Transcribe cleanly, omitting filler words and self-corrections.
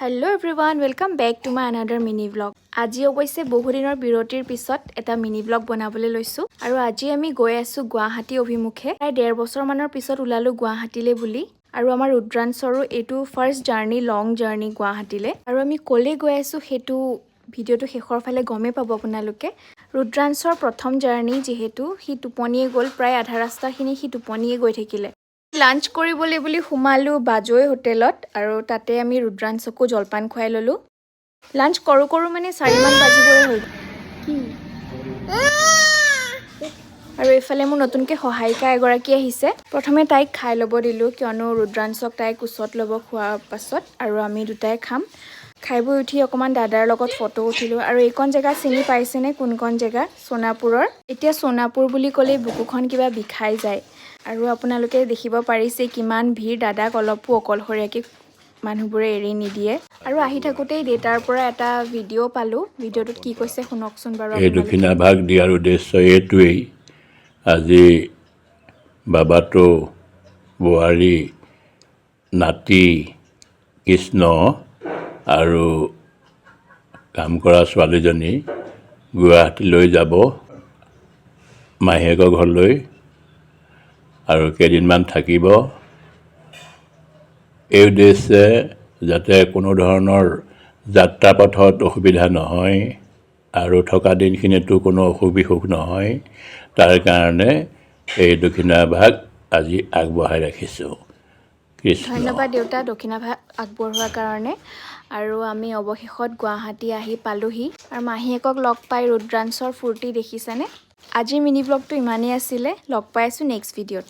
Hello everyone, welcome back to my another mini vlog. আজি অৱশ্যে বহু দিনৰ বিৰতিৰ পিছত এটা মিনি vlog বনাবলৈ লৈছো আৰু আজি আমি গৈ আছো গুৱাহাটী অভিমুখে। প্ৰায় 1.5 বছৰ মানৰ পিছত ওলালো গুৱাহাটীলে বুলি আৰু আমাৰ ৰুদ্ৰাংশৰো এটো ফাৰ্ষ্ট জাৰ্নি লং জাৰ্নি গুৱাহাটীলে আৰু আমি কলে গৈ আছো হেতু ভিডিওটো শেষৰ ফালে গমে পাব আপোনালোকে। ৰুদ্ৰাংশৰ প্ৰথম জাৰ্নি যেহেতু হি টোপনিয়ে গল প্ৰায় আধা ৰাস্তাখিনি হি টোপনিয়ে গৈ থাকিলে। লাঞ্চ কৰিবলৈ বুলি হুমালো বাজৈ হোটেলত আৰু তাতে আমি ৰুদ্ৰাংশকো জলপান খুৱাই ললো। লাঞ্চ কৰো মানে 4 মান বাজিবই হ'ল আৰু এফালে মোৰ নতুনকে সহায়িকা এগৰাকী আহিছে। প্ৰথমে তাইক খাই লব দিলো কিয়নো ৰুদ্ৰাংশক তাই কুছত লব খোৱাৰ পাছত আৰু আমি দুটাই খাম। খাই বৈ উঠি অকমান দাদাৰ লগত ফটো উঠিলো আৰু এইকন জেগা চিনি পাইছেনে কোনকন জেগা সোনাপুৰৰ। এতিয়া সোনাপুৰ বুলি ক'লে বুকুখন কিবা বিষাই যায় আৰু আপোনালোকে দেখিব পাৰিছে কিমান ভিৰ। দাদাক অলপো অকলশৰীয়াকে মানুহবোৰে এৰি নিদিয়ে আৰু আহি থাকোতেই ডেটাৰ পৰা এটা ভিডিঅ' পালো। ভিডিঅ'টোত কি কৈছে শুনকচোন বাৰু এই দক্ষিণা ভাগ দিয়াৰ উদ্দেশ্য এইটোৱেই, আজি বাবাটো বোৱাৰী নাতি কৃষ্ণ আৰু কাম কৰা ছোৱালীজনী গুৱাহাটীলৈ যাব মাহীয়েকৰ ঘৰলৈ আৰু কেইদিনমান থাকিব। এই উদ্দেশ্যে যাতে কোনো ধৰণৰ যাত্ৰা পথত অসুবিধা নহয় আৰু থকা দিনখিনিতো কোনো অসুখ নহয়, তাৰ কাৰণে এই দক্ষিণাভাগ আজি আগবঢ়াই ৰাখিছোঁ। ধন্যবাদ দেউতা দক্ষিণাভাগ আগবঢ়োৱাৰ কাৰণে। আৰু আমি অৱশেষত গুৱাহাটী আহি পালোহি আৰু মাহীয়েকক লগ পাই ৰুদ্ৰাংশৰ ফূৰ্তি দেখিছেনে। আজিৰ মিনি ব্লগটো ইমানেই আছিলে। লগ পাই আছো নেক্সট ভিডিঅ'ত।